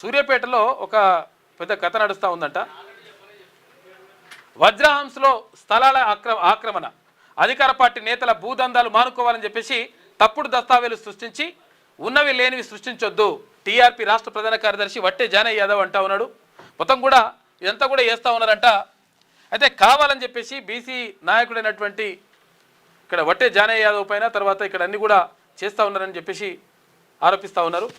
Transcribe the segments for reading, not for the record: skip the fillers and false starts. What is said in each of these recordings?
సూర్యాపేటలో ఒక పెద్ద కథ నడుస్తూ ఉందంట. వజ్రహంస్లో స్థలాల ఆక్రమణ, అధికార పార్టీ నేతల భూదందాలు మానుకోవాలని చెప్పేసి తప్పుడు దస్తావేలు సృష్టించి ఉన్నవి లేనివి సృష్టించొద్దు. టీఆర్పీ రాష్ట్ర ప్రధాన కార్యదర్శి వట్టే జానయ్య యాదవ్ అంటా ఉన్నాడు. మొత్తం కూడా ఇదంతా కూడా చేస్తూ ఉన్నారంట. అయితే కావాలని చెప్పేసి బీసీ నాయకుడైనటువంటి ఇక్కడ వట్టే జానయ్య యాదవ్ పైన తర్వాత ఇక్కడ అన్ని కూడా చేస్తూ ఉన్నారని చెప్పేసి ఆరోపిస్తూ ఉన్నారు.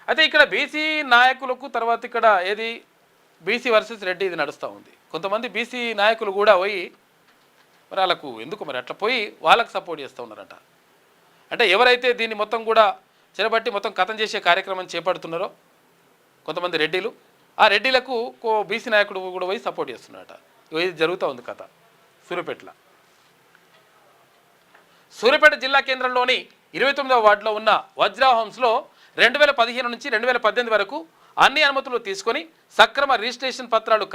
అయితే ఇక్కడ బీసీ నాయకులకు తర్వాత ఇక్కడ ఏది బీసీ వర్సెస్ రెడ్డి ఇది నడుస్తూ ఉంది. కొంతమంది బీసీ నాయకులు కూడా పోయి మరి వాళ్ళకు ఎందుకు మరి అట్లా పోయి వాళ్ళకు సపోర్ట్ చేస్తూ ఉన్నారంట. అంటే ఎవరైతే దీన్ని మొత్తం కూడా చెరబట్టి మొత్తం కథం చేసే కార్యక్రమం చేపడుతున్నారో కొంతమంది రెడ్డిలు, ఆ రెడ్డిలకు బీసీ నాయకుడు కూడా పోయి సపోర్ట్ చేస్తున్నారట. ఇది జరుగుతూ ఉంది కథ సూర్యాపేటలో. సూర్యాపేట జిల్లా కేంద్రంలోని 29వ వార్డులో ఉన్న వజ్రా హోమ్స్లో 2015 నుంచి 2018 వరకు అన్ని అనుమతులు తీసుకొని సక్రమ రిజిస్ట్రేషన్ పత్రాలు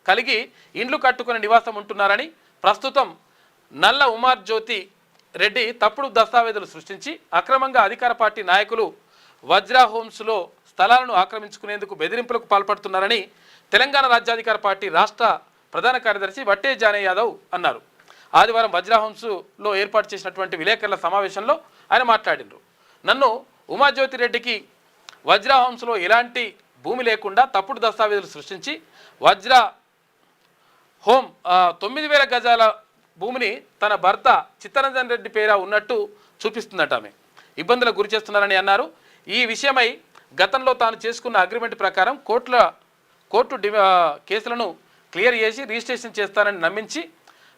కలిగి ఇండ్లు కట్టుకుని నివాసం ఉంటున్నారని ప్రస్తుతం నల్ల ఉమార్ జ్యోతి రెడ్డి తప్పుడు దస్తావేజులు సృష్టించి అక్రమంగా అధికార పార్టీ నాయకులు వజ్రా హోమ్స్లో స్థలాలను ఆక్రమించుకునేందుకు బెదిరింపులకు పాల్పడుతున్నారని తెలంగాణ రాజ్యాధికార పార్టీ రాష్ట్ర ప్రధాన కార్యదర్శి వట్టే జానయ్య యాదవ్ అన్నారు. ఆదివారం వజ్రా హోమ్స్లో ఏర్పాటు చేసినటువంటి విలేకరుల సమావేశంలో ఆయన మాట్లాడినారు. నన్ను ఉమాజ్యోతి రెడ్డికి వజ్రా హోమ్స్లో ఎలాంటి భూమి లేకుండా తప్పుడు దస్తావేజులు సృష్టించి వజ్రా హోమ్ 9,000 గజాల భూమిని తన భర్త చిత్తరంజన్ రెడ్డి పేర ఉన్నట్టు చూపిస్తుందట. ఆమె ఇబ్బందులకు గురి చేస్తున్నారని అన్నారు. ఈ విషయమై గతంలో తాను చేసుకున్న అగ్రిమెంట్ ప్రకారం కోర్టు కేసులను క్లియర్ చేసి రిజిస్ట్రేషన్ చేస్తానని నమ్మించి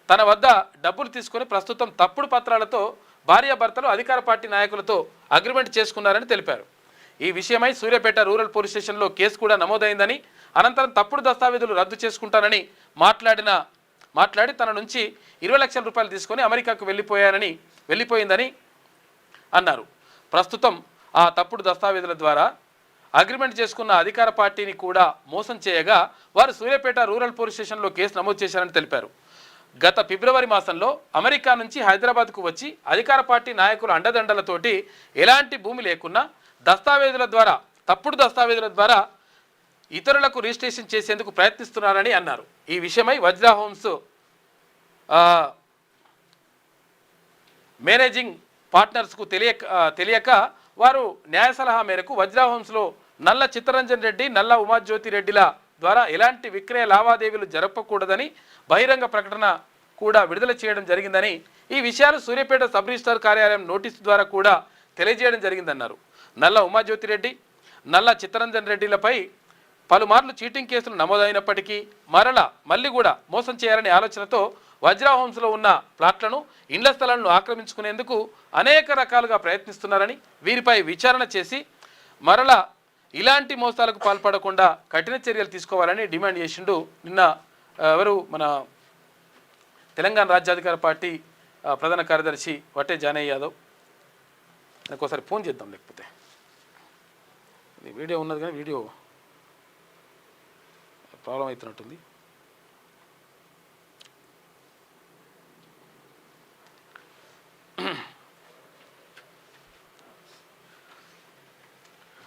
తన వద్ద డబ్బులు తీసుకొని ప్రస్తుతం తప్పుడు పత్రాలతో భార్యాభర్తలు అధికార పార్టీ నాయకులతో అగ్రిమెంట్ చేసుకున్నారని తెలిపారు. ఈ విషయమై సూర్యాపేట రూరల్ పోలీస్ స్టేషన్లో కేసు కూడా నమోదైందని, అనంతరం తప్పుడు దస్తావేజులు రద్దు చేసుకుంటానని మాట్లాడి తన నుంచి 20 లక్షల రూపాయలు తీసుకొని అమెరికాకు వెళ్ళిపోయిందని అన్నారు. ప్రస్తుతం ఆ తప్పుడు దస్తావేజుల ద్వారా అగ్రిమెంట్ చేసుకున్న అధికార పార్టీని కూడా మోసం చేయగా వారు సూర్యాపేట రూరల్ పోలీస్ స్టేషన్లో కేసు నమోదు చేశారని తెలిపారు. గత ఫిబ్రవరి మాసంలో అమెరికా నుంచి హైదరాబాద్కు వచ్చి అధికార పార్టీ నాయకుల అండదండలతోటి ఎలాంటి భూమి లేకున్నా తప్పుడు దస్తావేజుల ద్వారా ఇతరులకు రిజిస్ట్రేషన్ చేసేందుకు ప్రయత్నిస్తున్నారని అన్నారు. ఈ విషయమై వజ్రా హోమ్స్ మేనేజింగ్ పార్ట్నర్స్కు తెలియక వారు న్యాయ సలహా మేరకు వజ్రా హోమ్స్లో నల్ల చిత్తరంజన్ రెడ్డి, నల్ల ఉమాజ్యోతి రెడ్డిల ద్వారా ఎలాంటి విక్రయ లావాదేవీలు జరపకూడదని బహిరంగ ప్రకటన కూడా విడుదల చేయడం జరిగిందని, ఈ విషయాలు సూర్యాపేట సబ్ రిజిస్ట్రార్ కార్యాలయం నోటీసు ద్వారా కూడా తెలియజేయడం జరిగిందన్నారు. నల్ల ఉమాజ్యోతి రెడ్డి, నల్ల చిత్తరంజన్ రెడ్డిలపై పలుమార్లు చీటింగ్ కేసులు నమోదైనప్పటికీ మళ్ళీ కూడా మోసం చేయాలనే ఆలోచనతో వజ్రా హోమ్స్లో ఉన్న ప్లాట్లను, ఇండ్ల స్థలాలను ఆక్రమించుకునేందుకు అనేక రకాలుగా ప్రయత్నిస్తున్నారని, వీరిపై విచారణ చేసి ఇలాంటి మోసాలకు పాల్పడకుండా కఠిన చర్యలు తీసుకోవాలని డిమాండ్ చేసిండు. నిన్న మన తెలంగాణ రాజ్యాధికార పార్టీ ప్రధాన కార్యదర్శి వట్టే జానయ్య యాదవ్. నాకు ఒకసారి ఫోన్ చేద్దాం, లేకపోతే వీడియో ఉన్నది కానీ వీడియో ప్రాబ్లం అవుతున్నట్టుంది.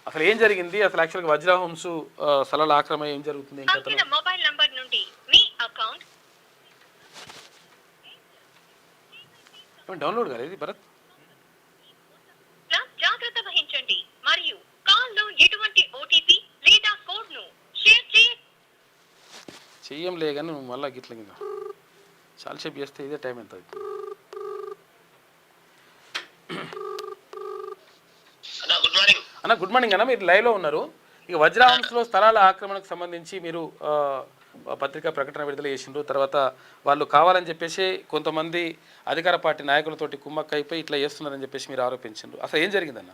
అసలు ఏం జరిగింది, అసలు యాక్చువల్గా వజ్రా హోమ్స్ స్థలాల ఆక్రమణ ఏం జరుగుతుంది, మొబైల్ నంబర్ నుండి మీ అకౌంట్ డౌన్లోడ్ కాలేదు భరత్. జాగ్రత్త వహించండి మరియు కాల్ లో ఎటువంటి ఓటీపీ లేదా కోడ్ ను షేర్ చెయ్యంలే కానీ నువ్వు మళ్ళీ గిట్ల చాలాసేపు చేస్తే ఇదే టైం ఎంత అన్న. గుడ్ మార్నింగ్ అన్న, మీరు లైవ్లో ఉన్నారు. ఇక వజ్రా హోమ్స్లో స్థలాల ఆక్రమణకు సంబంధించి మీరు పత్రికా ప్రకటన విడుదల చేసిండ్రు. తర్వాత వాళ్ళు కావాలని చెప్పేసి కొంతమంది అధికార పార్టీ నాయకులతోటి కుమ్మక్క అయిపోయి ఇట్లా చేస్తున్నారని చెప్పేసి మీరు ఆరోపించారు. అసలు ఏం జరిగిందన్న?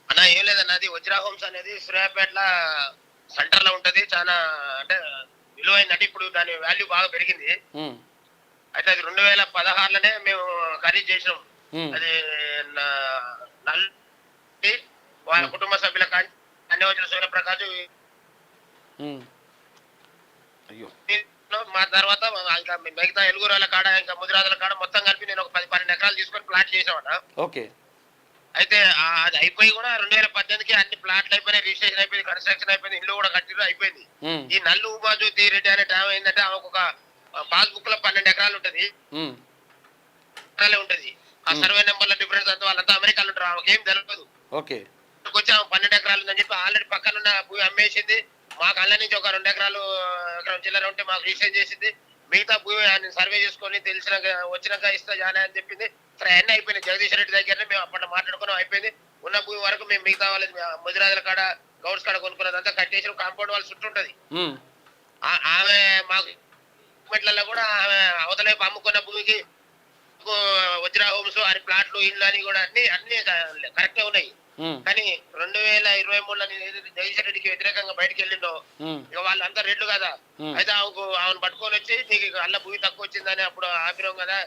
అన్న ఏం లేదన్న, అది వజ్రా హోమ్స్ అనేది సూర్యాపేటలో సెంటర్ లో ఉంటది. చాలా అంటే విలువైందంటే ఇప్పుడు దాని వాల్యూ బాగా పెరిగింది. అయితే అది 2016లోనే మేము ఖరీదు చేసినాం. అది వాళ్ళ కుటుంబ సభ్యుల కానీ అన్ని వచ్చిన సూర్యప్రకాష్ మా తర్వాత ఇంకా మిగతా ఎలుగురాల కాడ ఇంకా ముదిరాజుల కాడ మొత్తం కలిపి నేను ఒక 10-12 ఎకరాలు తీసుకొని ప్లాట్ చేసామట. ఓకే. అయితే అది అయిపోయి కూడా 2018కి అన్ని ప్లాట్లు అయిపోయినాయి, రిజిస్ట్రేషన్ అయిపోయింది, కన్స్ట్రక్షన్ అయిపోయింది, ఇల్లు కూడా కట్టిరు అయిపోయింది. ఈ నల్లు ఉమాజ్యోతి రెడ్డి అనే ఆమె ఏంటంటే ఆమెకు ఒక పాస్బుక్ లో 12 ఎకరాలు ఉంటది, ఉంటది. ఆ సర్వే నెంబర్ల డిఫరెన్స్ అంతా వాళ్ళంతా అమెరికాలో ఉంటారు, ఆమెకి ఏం తెలియదు. ఓకే, వచ్చి ఆమె 12 ఎకరాలు ఉందని చెప్పి ఆల్రెడీ పక్కన ఉన్న భూమి అమ్మేసింది. మాకు అల్ల నుంచి ఒక 2 ఎకరాలు ఎకరం చిల్లర ఉంటే మాకు రిజిస్టర్ చేసింది. మిగతా భూమి సర్వే చేసుకొని తెలిసినాక వచ్చినాక ఇస్తా జానే అని చెప్పింది. సరే అన్నీ అయిపోయింది. జగదీష్ రెడ్డి దగ్గరనే మేము అప్పట్లో మాట్లాడుకున్నాం, అయిపోయింది. ఉన్న భూమి వరకు మేము మిగతా వాళ్ళది ముదిరాజుల కాడ గౌడ్స్ కాడ కొనుక్కున్నదంతా కట్టేసి కాంపౌండ్ వాళ్ళు చుట్టూ ఉంటది. ఆమె మాకు మెట్లలో కూడా ఆమె అవతలైపు అమ్ముకున్న భూమికి వజ్రా హోమ్స్ అని ప్లాట్లు ఇళ్ళు అని కూడా అన్ని కరెక్టే ఉన్నాయి. కానీ 2023లో జగదీష్ రెడ్డికి వ్యతిరేకంగా బయటకు వెళ్ళిండో ఇక వాళ్ళంతా రెడ్లు కదా. అయితే ఆమెను పట్టుకొని వచ్చి నీకు అల్ల భూమి తక్కువ వచ్చిందని అప్పుడు ఆపినాం కదా,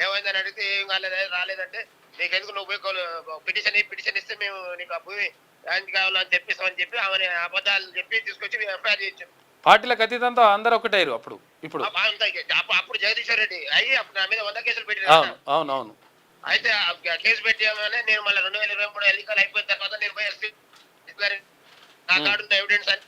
ఏమైందని అడిగితే ఏం కాలేదు, రాలేదంటే నీకెందుకు నువ్వు పోయి పిటిషన్ ఇస్తే మేము నీకు ఆ భూమి ఆయనకి కావాలని చెప్పిస్తామని చెప్పి ఆమె అబద్ధాలు చెప్పి తీసుకొచ్చి ఎఫ్ఐఆర్ చేయించాం. పార్టీలకు అతీతంతో అందరూ ఒకటైరు అప్పుడు. ఇప్పుడు అప్పుడు జగదీశ్వర్ రెడ్డి అయ్యి అప్పుడు నా మీద 100 కేసులు పెట్టిన. అవునవును. అయితే కేసు పెట్టామని నేను మళ్ళీ 2023 ఎన్నికలు అయిపోయిన తర్వాత నేను పోయి ఎస్పీ నా కాడున్న ఎవిడెన్స్ అని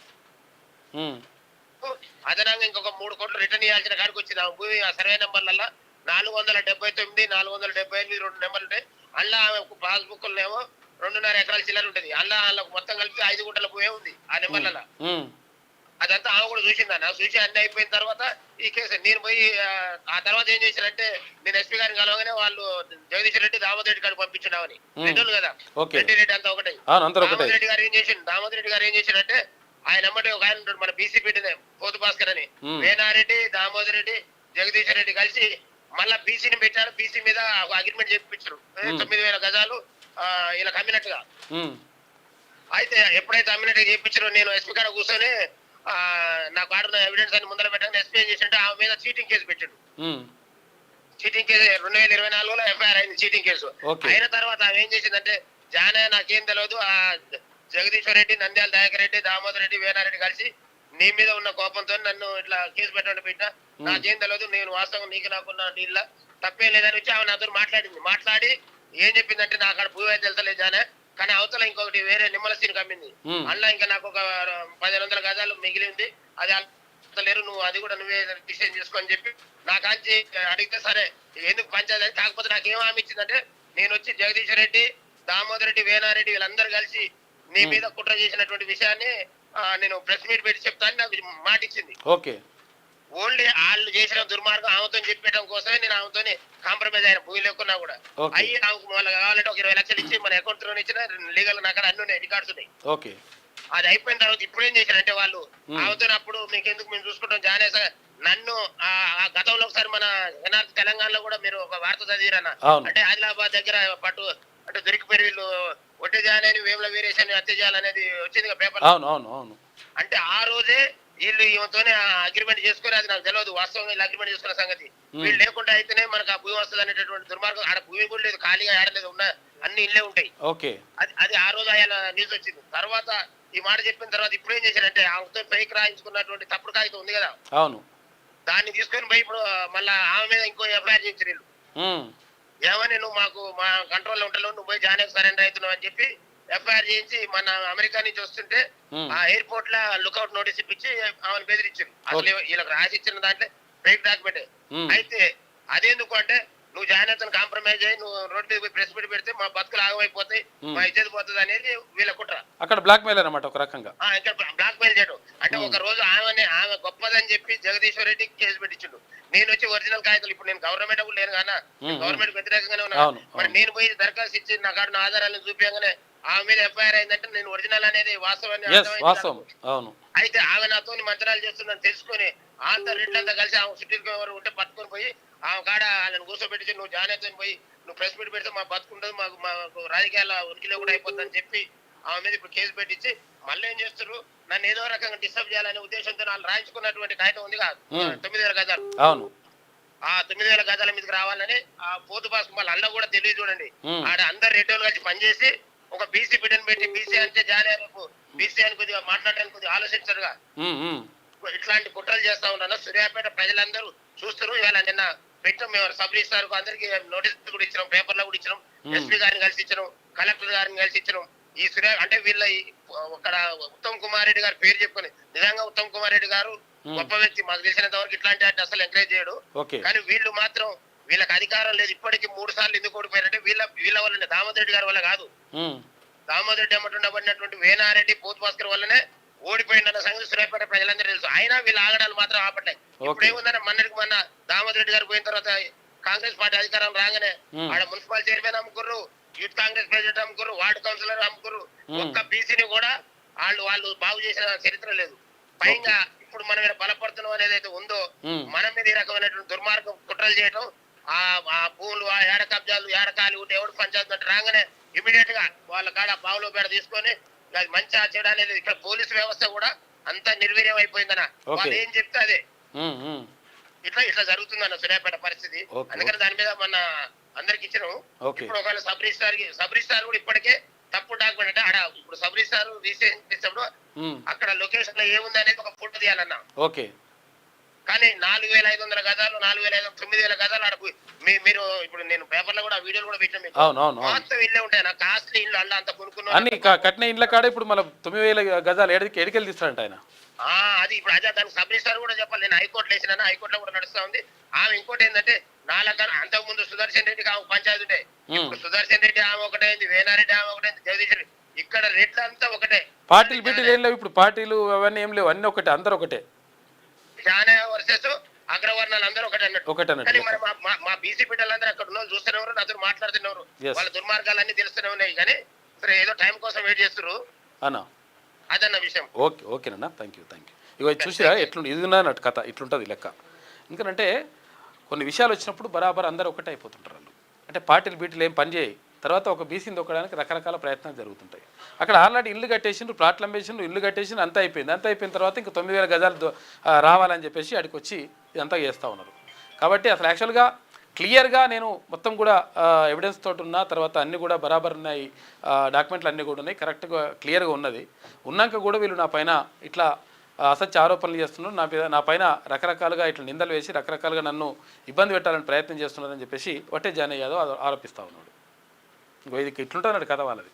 అదనంగా ఇంకొక 3 కోట్లు రిటర్న్ ఇవ్వాల్సిన కాడికి వచ్చింది. ఆ భూమి ఆ సర్వే నెంబర్లలో 479, 478 2 నెంబర్లు ఉంటాయి. అలా ఆమె పాస్బుక్ ఏమో 2.5 ఎకరాల చిల్లర ఉంటుంది. అలా మొత్తం కలిపి 5 గుంటల భూమి ఉంది ఆ నెంబర్లలో. అదంతా ఆమె కూడా చూసిందన్న. చూసి అన్ని అయిపోయిన తర్వాత ఈ కేసు నేను పోయి ఆ తర్వాత ఏం చేశారంటే నేను ఎస్పీ గారిని కలవగానే వాళ్ళు జగదీష్ రెడ్డి దామోదర్ రెడ్డి గారికి పంపించున్నామని రెడ్డి కదా, రెడ్డి రెడ్డి అంతా ఒకటే. దామోదర్ రెడ్డి గారు ఏం చేశారంటే ఆయన అమ్మటి ఒక ఆయన మన బీసీ పెట్టింది పోతు భాస్కర్ అని, వేనారెడ్డి దామోదర్ రెడ్డి జగదీష్ రెడ్డి కలిసి మళ్ళా బీసీని పెట్టారు. బీసీ మీద అగ్రిమెంట్ చేయించారు 9,000 గజాలు ఇలా కమ్మినట్టుగా. అయితే ఎప్పుడైతే అమ్మినట్టుగా చేయించారో నేను ఎస్పీ కాడ కూర్చొని నాకు ఆడున్న ఎవిడెన్స్ అని ముందర పెట్టాను. ఎస్పీ ఏం చేసింటే ఆమె మీద చీటింగ్ కేసు పెట్టాడు. చీటింగ్ కేసు 2024లో ఎఫ్ఐఆర్ అయింది చీటింగ్ కేసు. అయిన తర్వాత ఆమె ఏం చేసిందంటే జానే నాకేం తెలియదు, ఆ జగదీశ్వర్ రెడ్డి, నంద్యాల దయాకర్ రెడ్డి, దామోదర్ రెడ్డి, వేనారెడ్డి కలిసి నీ మీద ఉన్న కోపంతో నన్ను ఇట్లా కేసు పెట్టండి పెట్టినా నాకేం తెలియదు, నేను వాస్తవం నీకు నాకున్న నీళ్ళ తప్పేం లేదని వచ్చి ఆమె నాతో మాట్లాడింది. మాట్లాడి ఏం చెప్పిందంటే నాకు అక్కడ భూమి అయితే తెలుసలేదు జానే, కానీ అవతల ఇంకొకటి వేరే నిమ్మల సీన్ కమ్మింది. అందులో ఇంకా నాకు ఒక 1,500 గజాలు మిగిలి ఉంది, అది లేరు, నువ్వు అది కూడా నువ్వే డిసిషన్ చేసుకో అని చెప్పి నా కాంచి అడిగితే సరే ఎందుకు పంచాయతీ. కాకపోతే నాకు ఏం హామీ ఇచ్చిందంటే నేను వచ్చి జగదీష్ రెడ్డి, దామోదర్ రెడ్డి, వేనారెడ్డి వీళ్ళందరూ కలిసి నీ మీద కుట్ర చేసినటువంటి విషయాన్ని నేను ప్రెస్ మీట్ పెట్టి చెప్తాను నాకు మాట ఇచ్చింది. ఓన్లీ వాళ్ళు చేసిన దుర్మార్గం ఆమెతో చెప్పడం కోసమే నేను ఆమెతో కాంప్రమైజ్ అయిన భూమి లేకున్నా కూడా అయ్యి ఆమెకు మళ్ళీ కావాలంటే ఒక 20 లక్షలు ఇచ్చి మన అకౌంట్ లో ఇచ్చిన లీగల్ నాకు అన్ని ఉన్నాయి, రికార్డ్స్ ఉన్నాయి. అది అయిపోయిన తర్వాత ఇప్పుడు ఏం చేశారంటే వాళ్ళు ఆమెతో అప్పుడు మీకెందుకు మేము చూసుకుంటాం జానేసా నన్ను ఆ గతంలో ఒకసారి మన ఎన్ఆర్సీ తెలంగాణలో కూడా మీరు ఒక వార్త చదివిరన్న, అంటే ఆదిలాబాద్ దగ్గర పట్టు అంటే దొరికిపోయి వీళ్ళు ఒట్టి జానేని వేముల వీరేశాన్ని హత్య చేయాలనేది వచ్చింది పేపర్. అంటే ఆ రోజే వీళ్ళు ఈమెతోనే అగ్రిమెంట్ చేసుకుని, అది నాకు తెలియదు వాస్తవంగా వీళ్ళు అగ్రిమెంట్ చేసుకున్న సంగతి. వీళ్ళు లేకుండా అయితేనే మనకు ఆ భూమి వస్తుంది అనేటటువంటి దుర్మార్గం. ఆడ భూమి కూడా లేదు, ఖాళీగా ఆడలేదు, ఉన్న అన్ని ఇల్లే ఉంటాయి. అది ఆ రోజు ఆయన న్యూస్ వచ్చింది. తర్వాత ఈ మాట చెప్పిన తర్వాత ఇప్పుడు ఏం చేశారంటే ఆమెతో పైకి రాయించుకున్నటువంటి తప్పుడు కాగితం ఉంది కదా, దాన్ని తీసుకొని పోయి ఇప్పుడు మళ్ళా ఆమె మీద ఇంకో ఎఫ్ఐఆర్ చేయించారు వీళ్ళు. ఏమని నువ్వు మాకు మా కంట్రోల్లో ఉంటావు, నువ్వు పోయి జాయిన్ సరెండర్ అవుతున్నావు అని చెప్పి ఎఫ్ఐఆర్ చేయించి మన అమెరికా నుంచి వస్తుంటే ఆ ఎయిర్పోర్ట్ లో లుకౌట్ నోటీస్ ఇప్పించి ఆమెను బెదిరించారు. అసలు వీళ్ళకి రాసి ఇచ్చిన దాంట్లో ఫేక్ డాక్యుమెంట్. అయితే అదేందుకు అంటే నువ్వు జాయిన్ అవుతాను కాంప్రమైజ్ అయ్యి నువ్వు రోడ్డు మీద పోయి ప్రెస్ మీట్ పెడితే మా బతుకులు ఆగమైపోతాయి, మా ఇజ్జత్ పోతుంది అనేది వీళ్ళ కుట్ర. అక్కడ బ్లాక్ మెయిల్ అనమాట ఒక రకంగా. ఇక్కడ బ్లాక్ మెయిల్ చేయడం అంటే ఒక రోజు ఆమె గొప్పదని చెప్పి జగదీశ్వర్ రెడ్డి కేసు పెట్టించుండు. నేను వచ్చి ఒరిజినల్ కాగితాలు ఇప్పుడు నేను గవర్నమెంట్ కూడా లేను కదా, గవర్నమెంట్ వ్యతిరేకంగానే ఉన్నా. మరి నేను పోయి దరఖాస్తు ఇచ్చి నా కాడ ఆధారాలను చూపించగానే ఆమె మీద ఎఫ్ఐఆర్ అయిందంటే నేను ఒరిజినల్ అనేది వాస్తవాన్ని అర్థమైంది. అయితే ఆమె నాతో మంత్రాలు చేస్తుందని తెలుసుకొని ఆంధ్ర రెడ్లంతా కలిసి ఆమె చుట్టూ ఎవరు ఉంటే పట్టుకొని పోయి ఆమె కాడ వాళ్ళని కూర్చోబెట్టి నువ్వు జాయిన్ పోయి నువ్వు ప్రెస్ మీట్ పెడితే మా బతుకుండదు, మాకు రాజకీయాల ఉనికిలో కూడా అయిపోతుందని చెప్పి ఆమె మీద ఇప్పుడు కేసు పెట్టించి మళ్ళీ ఏం చేస్తారు నన్ను ఏదో రకంగా డిస్టర్బ్ చేయాలనే ఉద్దేశంతో వాళ్ళు రాయించుకున్నటువంటి కాగితం ఉంది కాదు 9,000 గజాలు. ఆ 9,000 గజాల మీదకి రావాలని ఆ పోతు భాస్కర్ వాళ్ళ అన్న కూడా తెలియదు చూడండి. ఆడ అందరు రెడ్డి కలిసి పనిచేసి ఒక బీసీ బిడ్డను పెట్టి బీసీ అంటే జానే బీసీ అని కొద్దిగా మాట్లాడడానికి కొద్దిగా ఆలోచించరుగా ఇట్లాంటి కుట్రలు చేస్తా ఉన్నాను. సూర్యాపేట ప్రజలందరూ చూస్తారు. ఇవాళ నిన్న పెట్టాం మేము సబ్ రిజిస్ట్రార్ అందరికి నోటీస్ కూడా ఇచ్చినాం, పేపర్ లో కూడా ఇచ్చినాం, ఎస్పీ గారిని కలిసి ఇచ్చినాం, కలెక్టర్ గారిని కలిసి ఇచ్చినాం. ఈ సూర్య అంటే వీళ్ళ ఇక్కడ ఉత్తమ్ కుమార్ రెడ్డి గారు పేరు చెప్పుకొని, నిజంగా ఉత్తమ్ కుమార్ రెడ్డి గారు గొప్ప వ్యక్తి, మాకు తెలిసినంత వరకు ఇట్లాంటి వాటిని అసలు ఎంకరేజ్ చేయడు. కానీ వీళ్ళు మాత్రం వీళ్ళకి అధికారం లేదు. ఇప్పటికీ 3 సార్లు ఎందుకు ఓడిపోయారంటే వీళ్ళ వల్లనే, దామోదర్ రెడ్డి గారి వల్ల కాదు. దామోదర్ రెడ్డి అమ్మటుండబడినటువంటి వేనారెడ్డి పోతు భాస్కర్ వల్లనే ఓడిపోయిందన్న సంగతి సూర్యాపేట ప్రజలందరూ తెలుసు. అయినా వీళ్ళ ఆగడాలు మాత్రం ఆపట్లేదు. ఇప్పుడు ఏముందంటే మొన్న దామోదర్ రెడ్డి గారు పోయిన తర్వాత కాంగ్రెస్ పార్టీ అధికారం రాగానే ఆడ మున్సిపల్ చైర్మన్ అమ్ముకుర్రు, యూత్ కాంగ్రెస్ ప్రెసిడెంట్ అమ్ముకుర్రు, వార్డు కౌన్సిలర్ అమ్ముకుర్రు. ఒక్క బీసీని కూడా వాళ్ళు బాగు చేసిన చరిత్ర లేదు. పైగా ఇప్పుడు మనం ఇక్కడ బలపడుతున్నాం అనేది అయితే ఉందో, మన మీద ఈ రకమైనటువంటి దుర్మార్గం కుట్రలు చేయటం, ఆ భూములు ఆ ఏడ కబ్జాలు ఏడకాలి ఉంటే ఎవడు పంచాయతీ రాగానే ఇమీడియట్ గా వాళ్ళ కాడ బావులో పేడ తీసుకొని అది మంచి చెడు అనేది. ఇక్కడ పోలీసు వ్యవస్థ కూడా అంతా నిర్వీర్యం అయిపోయిందన్న. వాళ్ళు ఏం చెప్తే అదే ఇట్లా జరుగుతుందన్న సూర్యాపేట పరిస్థితి. అందుకని దాని మీద మన అందరికి ఇచ్చినాం. ఇప్పుడు ఒకవేళ సబ్ రిజిస్టార్ కూడా ఇప్పటికే తప్పు డాక్యుమెంట్ అంటే ఆడ ఇప్పుడు సబ్ రిజిస్టార్ రిజిస్ట్రేషన్ చేసినప్పుడు అక్కడ లొకేషన్ లో ఏముంది అనేది ఒక ఫోటో తీయాలన్నా. కానీ 4,500 గజాలు 9,000 గజాలు ఆడ మీరు ఇప్పుడు నేను పేపర్ లో కూడా వీడియోలు కూడా పెట్టాను. మొత్తం ఇల్లే ఉంటాయి నా కాస్ట్లీ ఇల్లు అలా అంత కొనుక్కున్నాను. అన్ని కట్టిన ఇండ్ల కాడ ఇప్పుడు మన 9,000 గజాలు ఎడికెళ్ళి తీస్తారంట ఆయన. అది ఇప్పుడు అదే దానికి సబ్ రిజిస్టార్ కూడా చెప్పాలి. నేను హైకోర్టులో వేసినా, హైకోర్టులో కూడా నడుస్తా ఉంది. ఆమె ఇంకోటి ఏంటంటే అంతకు ముందు సుదర్శన్ రెడ్డికి ఆమె పంచాయతీ ఉండే. ఇప్పుడు సుదర్శన్ రెడ్డి ఆమె ఒకటైంది, వేనారెడ్డి ఆమె ఒకటైంది, జగదీష్ రెడ్డి. ఇక్కడ రేట్లు అంతా ఒకటే. పార్టీలు బీటీలు ఏం లేవు ఇప్పుడు, పార్టీలు అవన్నీ ఏం లేవు, అన్ని ఒకటే, అందరు ఒకటే. జానే వర్సెస్ అగ్రవర్ణాలు అందరూ ఒకటే అన్నట్టు. కానీ మరి మా బీసీ బిడ్డలందరూ అక్కడ ఉన్న చూస్తున్నవారు, నాతో మాట్లాడుతున్నారు, వాళ్ళ దుర్మార్గాలన్నీ తెలుస్తూనే ఉన్నాయి. కానీ సరే ఏదో టైం కోసం వెయిట్ చేస్తున్నారు అన్న, అదన్న విషయం. ఓకేనన్నా, థ్యాంక్ యూ. ఇక చూసిరా ఎట్లుంది, ఇది ఉన్నట్టు కథ ఇట్లుంటుంది లెక్క. ఎందుకంటే కొన్ని విషయాలు వచ్చినప్పుడు బరాబర్ అందరూ ఒకటే అయిపోతుంటారు వాళ్ళు. అంటే పార్టీలు బీటీలు ఏం పని చేయి, తర్వాత ఒక బీసీని దొక్కడానికి రకరకాల ప్రయత్నాలు జరుగుతుంటాయి. అక్కడ ఆల్రెడీ ఇల్లు కట్టేసిండ్రు, ప్లాట్లు అమ్మేసిండ్రు, ఇల్లు కట్టేసిండ్రు, అంతా అయిపోయిన తర్వాత ఇంకా 9,000 గజాలు రావాలని చెప్పేసి అడికి వచ్చి ఇదంతా చేస్తూ ఉన్నారు. కాబట్టి అసలు యాక్చువల్గా క్లియర్గా నేను మొత్తం కూడా ఎవిడెన్స్ తోటి ఉన్నా, తర్వాత అన్నీ కూడా బరాబర్ ఉన్నాయి, డాక్యుమెంట్లు అన్నీ కూడా ఉన్నాయి, కరెక్ట్గా క్లియర్గా ఉన్నది. ఉన్నాక కూడా వీళ్ళు నా పైన ఇట్లా అసత్య ఆరోపణలు చేస్తున్నారు, నా పైన రకరకాలుగా ఇట్లా నిందలు వేసి రకరకాలుగా నన్ను ఇబ్బంది పెట్టాలని ప్రయత్నం చేస్తున్నారని చెప్పేసి వట్టే జానయ్య యాదవ్ ఆరోపిస్తూ ఉన్నాడు. ఇంకో ఇది ఇట్లుంటున్నాడు కథ వాళ్ళది.